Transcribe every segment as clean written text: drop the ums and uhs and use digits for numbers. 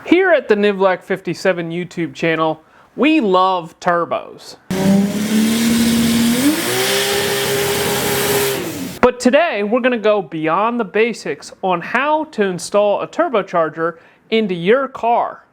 Here at the Nivlak 57 YouTube channel, we love turbos. But today we're going to go beyond the basics on how to install a turbocharger into your car.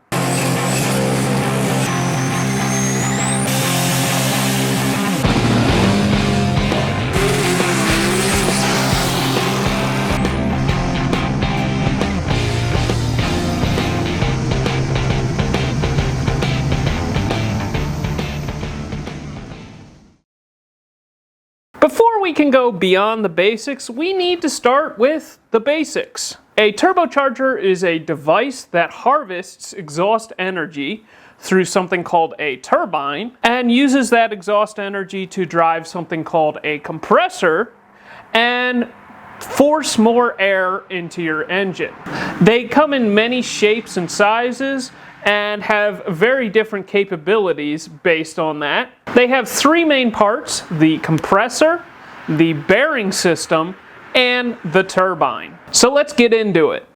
Before we can go beyond the basics, we need to start with the basics. A turbocharger is a device that harvests exhaust energy through something called a turbine and uses that exhaust energy to drive something called a compressor and force more air into your engine. They come in many shapes and sizes and have very different capabilities based on that. They have three main parts: the compressor, the bearing system, and the turbine. So let's get into it.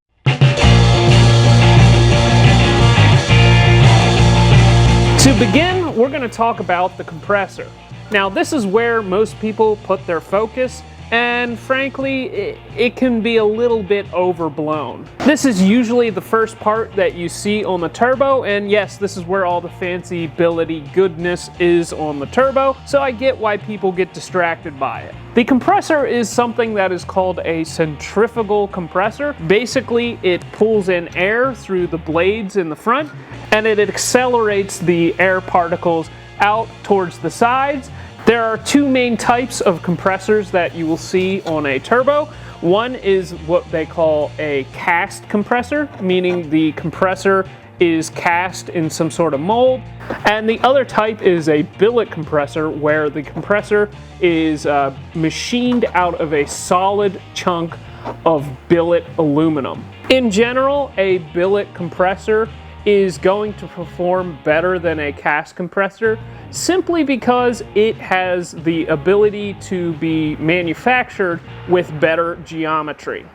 To begin, we're going to talk about the compressor. Now, this is where most people put their focus, and frankly, it can be a little bit overblown. This is usually the first part that you see on the turbo, and yes, this is where all the fancy billet-y goodness is on the turbo, so I get why people get distracted by it. The compressor is something that is called a centrifugal compressor. Basically, it pulls in air through the blades in the front, and it accelerates the air particles out towards the sides. There are two main types of compressors that you will see on a turbo. One is what they call a cast compressor, meaning the compressor is cast in some sort of mold. And the other type is a billet compressor, where the compressor is machined out of a solid chunk of billet aluminum. In general, a billet compressor is going to perform better than a cast compressor simply because it has the ability to be manufactured with better geometry.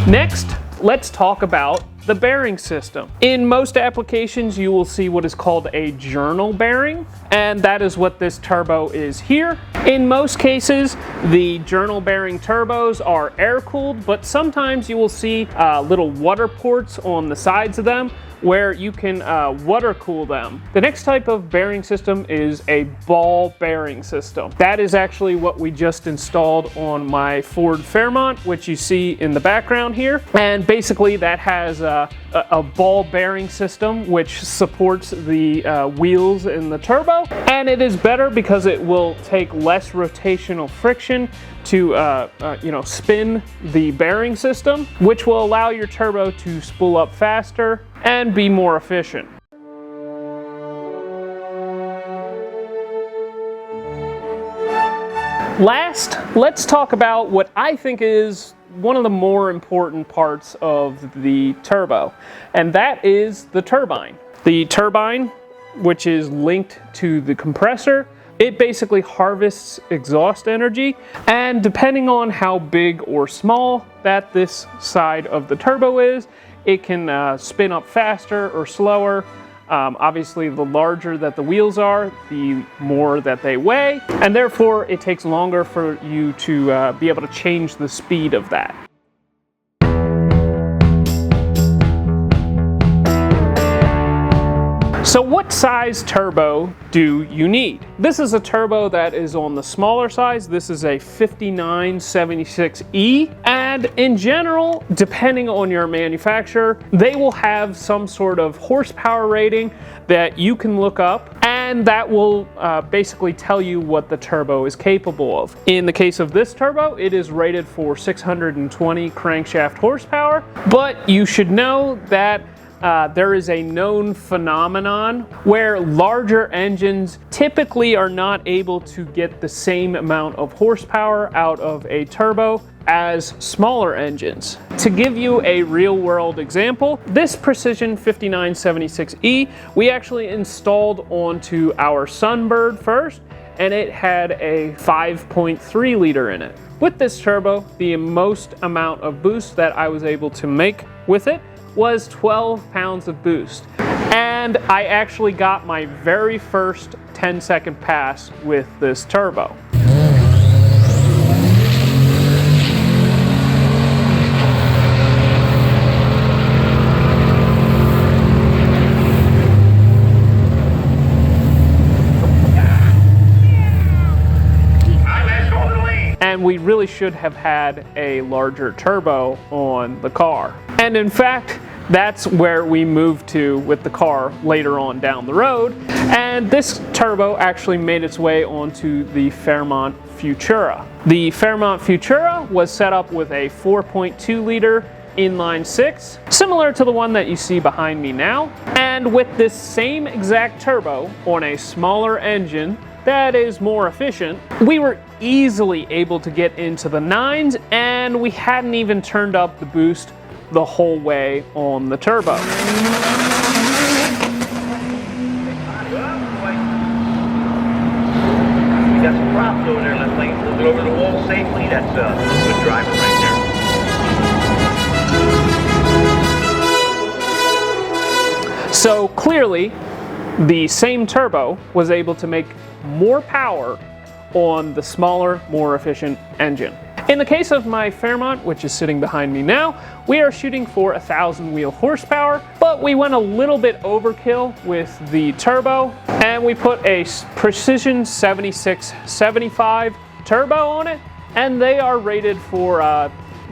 Next, let's talk about the bearing system. In most applications, you will see what is called a journal bearing, and that is what this turbo is here. In most cases, the journal bearing turbos are air-cooled, but sometimes you will see little water ports on the sides of them where you can water cool them. The next type of bearing system is a ball bearing system. That is actually what we just installed on my Ford Fairmont, which you see in the background here. And basically that has a ball bearing system which supports the wheels in the turbo. And it is better because it will take less rotational friction to spin the bearing system, which will allow your turbo to spool up faster and be more efficient. Last, let's talk about what I think is one of the more important parts of the turbo, and that is the turbine. The turbine, which is linked to the compressor, it basically harvests exhaust energy, and depending on how big or small that this side of the turbo is, it can spin up faster or slower. Obviously, the larger that the wheels are, the more that they weigh, and therefore it takes longer for you to be able to change the speed of that. So what size turbo do you need? This is a turbo that is on the smaller size. This is a 5976E, and in general, depending on your manufacturer, they will have some sort of horsepower rating that you can look up, and that will basically tell you what the turbo is capable of. In the case of this turbo, it is rated for 620 crankshaft horsepower, but you should know that there is a known phenomenon where larger engines typically are not able to get the same amount of horsepower out of a turbo as smaller engines. To give you a real-world example, this Precision 5976E we actually installed onto our Sunbird first, and it had a 5.3 liter in it. With this turbo, the most amount of boost that I was able to make with it was 12 pounds of boost. And I actually got my very first 10-second pass with this turbo. And we really should have had a larger turbo on the car. And in fact, that's where we moved to with the car later on down the road. And this turbo actually made its way onto the Fairmont Futura. The Fairmont Futura was set up with a 4.2 liter inline six, similar to the one that you see behind me now. And with this same exact turbo on a smaller engine that is more efficient, we were easily able to get into the 9s, and we hadn't even turned up the boost the whole way on the turbo. We got some props over there. Let's move it over the wall safely. That's good driving right there. So clearly, the same turbo was able to make more power on the smaller, more efficient engine. In the case of my Fairmont, which is sitting behind me now, we are shooting for 1,000 wheel horsepower, but we went a little bit overkill with the turbo, and we put a Precision 7675 turbo on it, and they are rated for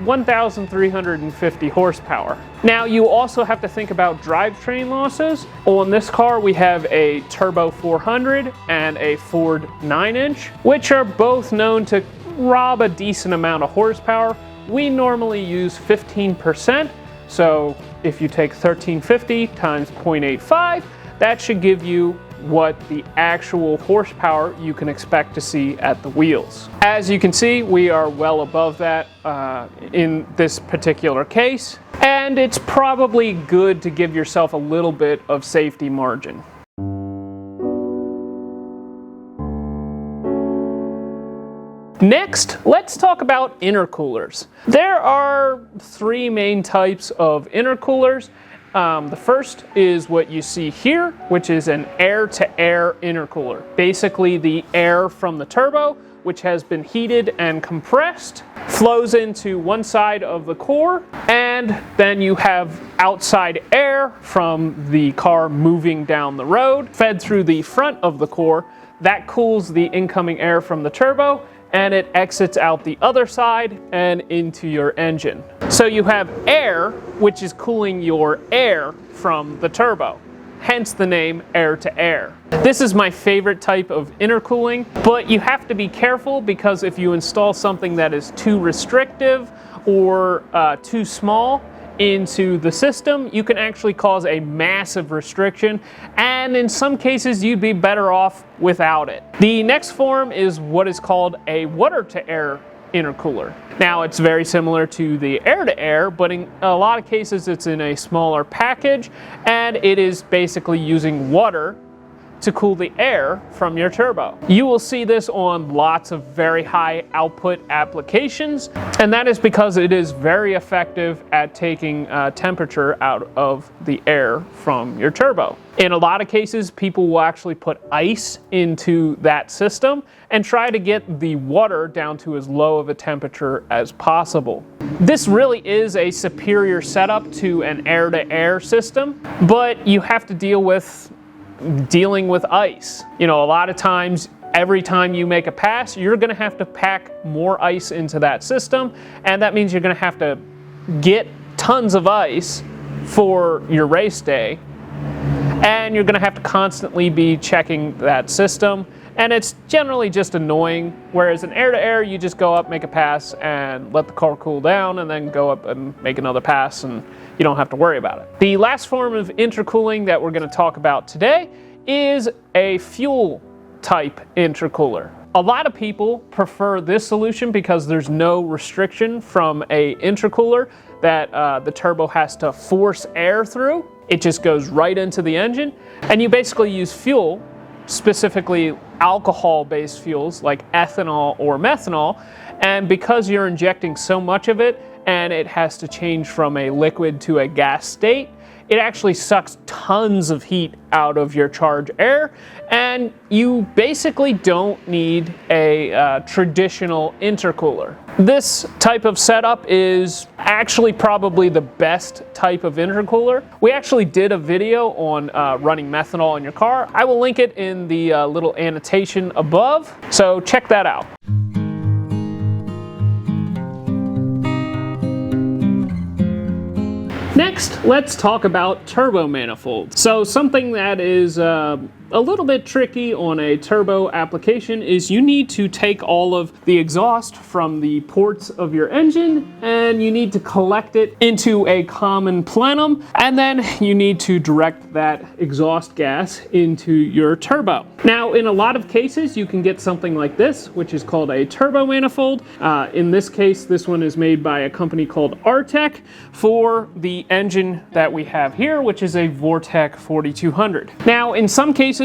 1,350 horsepower. Now you also have to think about drivetrain losses. On this car we have a Turbo 400 and a Ford 9-inch, which are both known to rob a decent amount of horsepower. We normally use 15%, so if you take 1350 times 0.85, that should give you what the actual horsepower you can expect to see at the wheels. As you can see, we are well above that in this particular case, and it's probably good to give yourself a little bit of safety margin. Next, let's talk about intercoolers. There are three main types of intercoolers. The first is what you see here, which is an air-to-air intercooler. Basically, the air from the turbo, which has been heated and compressed, flows into one side of the core, and then you have outside air from the car moving down the road, fed through the front of the core. That cools the incoming air from the turbo, and it exits out the other side and into your engine. So you have air, which is cooling your air from the turbo, hence the name air-to-air. This is my favorite type of intercooling, but you have to be careful because if you install something that is too restrictive or too small into the system, you can actually cause a massive restriction, and in some cases you'd be better off without it. The next form is what is called a water-to-air intercooler. Now it's very similar to the air-to-air, but in a lot of cases it's in a smaller package, and it is basically using water to cool the air from your turbo. You will see this on lots of very high output applications, and that is because it is very effective at taking temperature out of the air from your turbo. In a lot of cases, people will actually put ice into that system and try to get the water down to as low of a temperature as possible. This really is a superior setup to an air-to-air system, but you have to deal with dealing with ice. You know, a lot of times, every time you make a pass, you're gonna have to pack more ice into that system, and that means you're gonna have to get tons of ice for your race day, and you're gonna have to constantly be checking that system, and it's generally just annoying. Whereas an air-to-air, you just go up, make a pass, and let the car cool down, and then go up and make another pass, and you don't have to worry about it. The last form of intercooling that we're going to talk about today is a fuel type intercooler. A lot of people prefer this solution because there's no restriction from a intercooler that the turbo has to force air through. It just goes right into the engine, and you basically use fuel specifically alcohol-based fuels like ethanol or methanol, and because you're injecting so much of it and it has to change from a liquid to a gas state, it actually sucks tons of heat out of your charge air, and you basically don't need a traditional intercooler. This type of setup is actually probably the best type of intercooler. We actually did a video on running methanol in your car. I will link it in the little annotation above, so check that out. Next, let's talk about turbo manifolds. So something that is a little bit tricky on a turbo application is you need to take all of the exhaust from the ports of your engine and you need to collect it into a common plenum, and then you need to direct that exhaust gas into your turbo. Now, in a lot of cases, you can get something like this, which is called a turbo manifold. In this case, this one is made by a company called Artec for the engine that we have here, which is a Vortec 4200. Now, in some cases,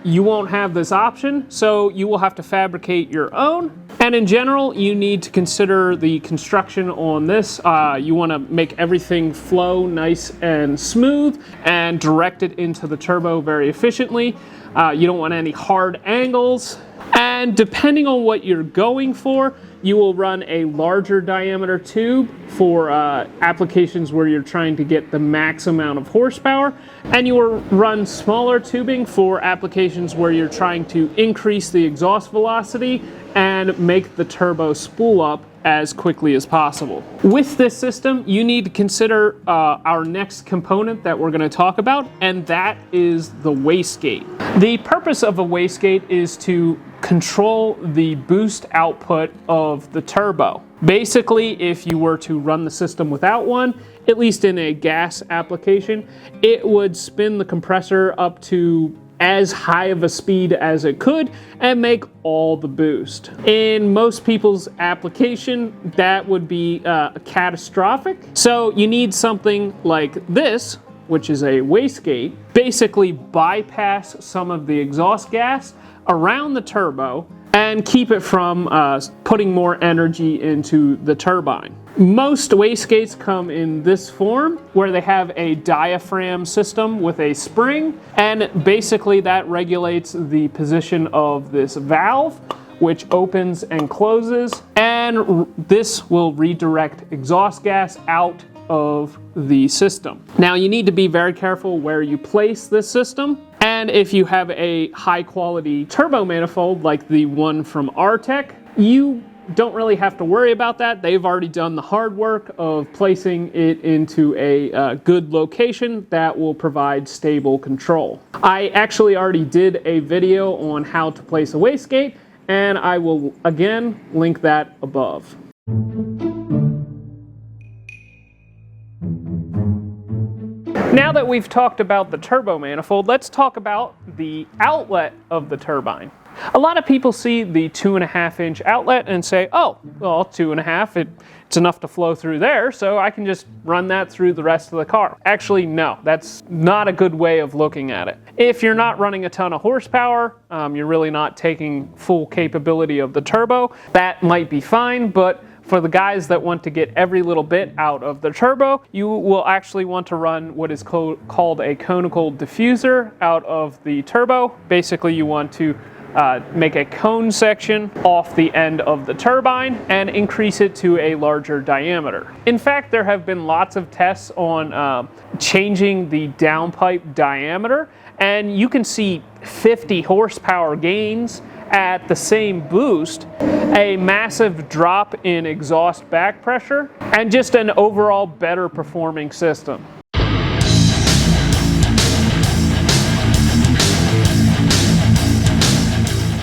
you won't have this option, so you will have to fabricate your own. And in general, you need to consider the construction on this. You want to make everything flow nice and smooth and direct it into the turbo very efficiently. You don't want any hard angles. And depending on what you're going for, you will run a larger diameter tube for applications where you're trying to get the max amount of horsepower, and you will run smaller tubing for applications where you're trying to increase the exhaust velocity and make the turbo spool up as quickly as possible. With this system, you need to consider our next component that we're going to talk about, and that is the wastegate. The purpose of a wastegate is to control the boost output of the turbo. Basically, if you were to run the system without one, at least in a gas application, it would spin the compressor up to as high of a speed as it could and make all the boost. In most people's application, that would be catastrophic. So you need something like this, which is a wastegate, basically bypass some of the exhaust gas around the turbo and keep it from putting more energy into the turbine. Most wastegates come in this form, where they have a diaphragm system with a spring, and basically that regulates the position of this valve, which opens and closes, and this will redirect exhaust gas out of the system. Now, you need to be very careful where you place this system, and if you have a high quality turbo manifold like the one from Artec, you don't really have to worry about that. They've already done the hard work of placing it into a good location that will provide stable control. I actually already did a video on how to place a wastegate, and I will again link that above. Now that we've talked about the turbo manifold, let's talk about the outlet of the turbine. A lot of people see the 2.5-inch outlet and say, oh, well, 2.5, it's enough to flow through there, so I can just run that through the rest of the car. Actually, no, that's not a good way of looking at it. If you're not running a ton of horsepower, you're really not taking full capability of the turbo, that might be fine, but for the guys that want to get every little bit out of the turbo, you will actually want to run what is called a conical diffuser out of the turbo. Basically, you want to make a cone section off the end of the turbine and increase it to a larger diameter. In fact, there have been lots of tests on changing the downpipe diameter, and you can see 50 horsepower gains at the same boost, a massive drop in exhaust back pressure, and just an overall better performing system.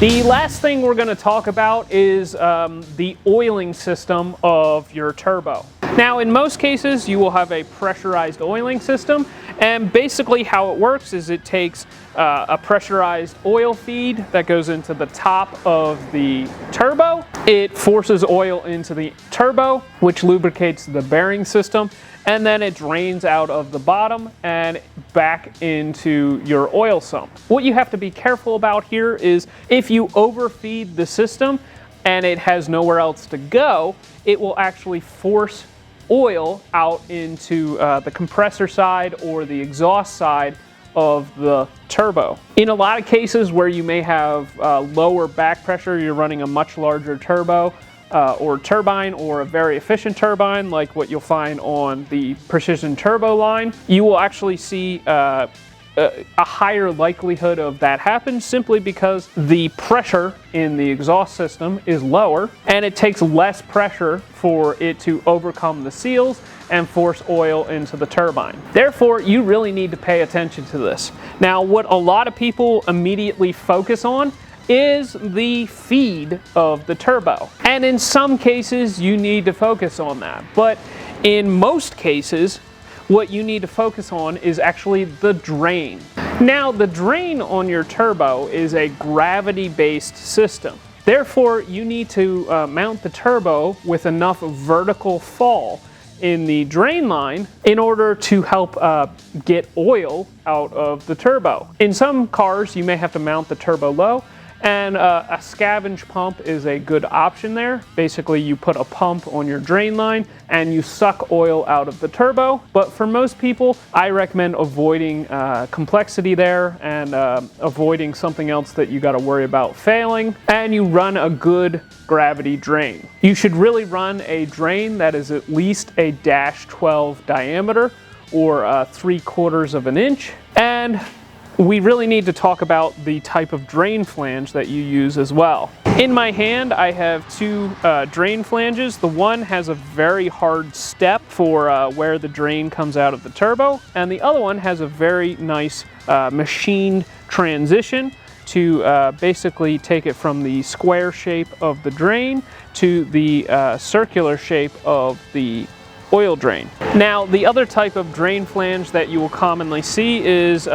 The last thing we're going to talk about is the oiling system of your turbo. Now, in most cases, you will have a pressurized oiling system, and basically how it works is it takes a pressurized oil feed that goes into the top of the turbo. It forces oil into the turbo, which lubricates the bearing system, and then it drains out of the bottom and back into your oil sump. What you have to be careful about here is if you overfeed the system and it has nowhere else to go, it will actually force oil out into the compressor side or the exhaust side of the turbo. In a lot of cases where you may have lower back pressure, you're running a much larger turbo or turbine, or a very efficient turbine like what you'll find on the Precision Turbo line, you will actually see a higher likelihood of that happen simply because the pressure in the exhaust system is lower and it takes less pressure for it to overcome the seals and force oil into the turbine. Therefore, you really need to pay attention to this. Now, what a lot of people immediately focus on is the feed of the turbo. And in some cases, you need to focus on that. But in most cases, what you need to focus on is actually the drain. Now, the drain on your turbo is a gravity-based system. Therefore, you need to mount the turbo with enough vertical fall in the drain line in order to help get oil out of the turbo. In some cars, you may have to mount the turbo low, and a scavenge pump is a good option there. Basically, you put a pump on your drain line and you suck oil out of the turbo. But for most people, I recommend avoiding complexity there and avoiding something else that you got to worry about failing. And you run a good gravity drain. You should really run a drain that is at least a -12 diameter or 3/4 of an inch. And we really need to talk about the type of drain flange that you use as well. In my hand, I have two drain flanges. The one has a very hard step for where the drain comes out of the turbo, and the other one has a very nice machined transition to basically take it from the square shape of the drain to the circular shape of the oil drain. Now, the other type of drain flange that you will commonly see is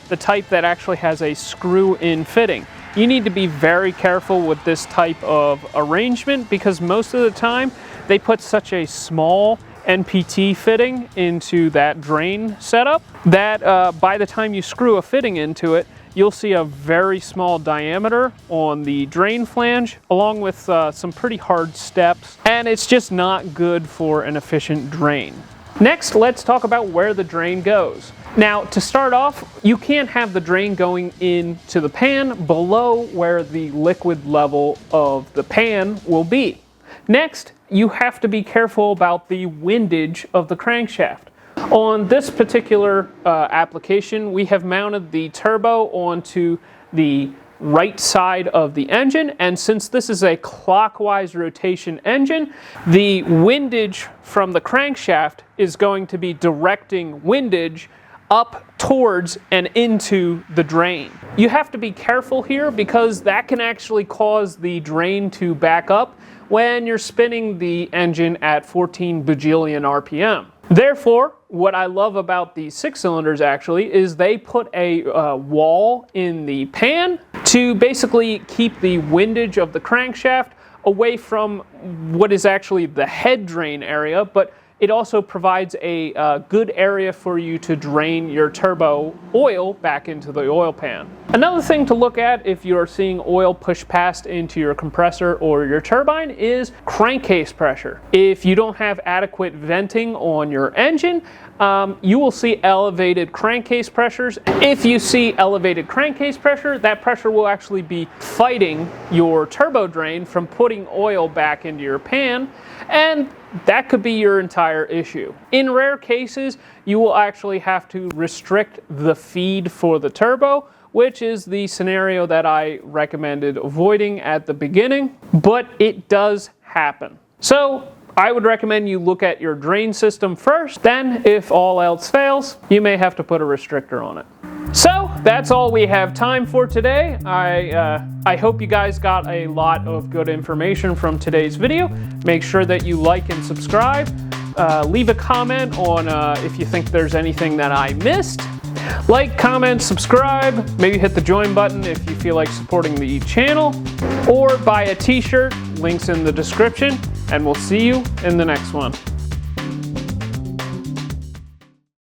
the type that actually has a screw-in fitting. You need to be very careful with this type of arrangement because most of the time they put such a small NPT fitting into that drain setup that by the time you screw a fitting into it, you'll see a very small diameter on the drain flange along with some pretty hard steps, and it's just not good for an efficient drain. Next, let's talk about where the drain goes. Now, to start off, you can't have the drain going into the pan below where the liquid level of the pan will be. Next, you have to be careful about the windage of the crankshaft. On this particular application, we have mounted the turbo onto the right side of the engine, and since this is a clockwise rotation engine, the windage from the crankshaft is going to be directing windage up towards and into the drain. You have to be careful here because that can actually cause the drain to back up when you're spinning the engine at 14 bajillion RPM. Therefore, what I love about these 6-cylinders actually is they put a wall in the pan to basically keep the windage of the crankshaft away from what is actually the head drain area, but it also provides a good area for you to drain your turbo oil back into the oil pan. Another thing to look at if you're seeing oil push past into your compressor or your turbine is crankcase pressure. If you don't have adequate venting on your engine, you will see elevated crankcase pressures. If you see elevated crankcase pressure, that pressure will actually be fighting your turbo drain from putting oil back into your pan, and that could be your entire issue. In rare cases, you will actually have to restrict the feed for the turbo, which is the scenario that I recommended avoiding at the beginning, but it does happen. So I would recommend you look at your drain system first, then if all else fails, you may have to put a restrictor on it. So that's all we have time for today. I hope you guys got a lot of good information from today's video. Make sure that you like and subscribe. Leave a comment on if you think there's anything that I missed. Like, comment, subscribe, maybe hit the join button if you feel like supporting the channel, or buy a t-shirt links in the description, and we'll see you in the next one.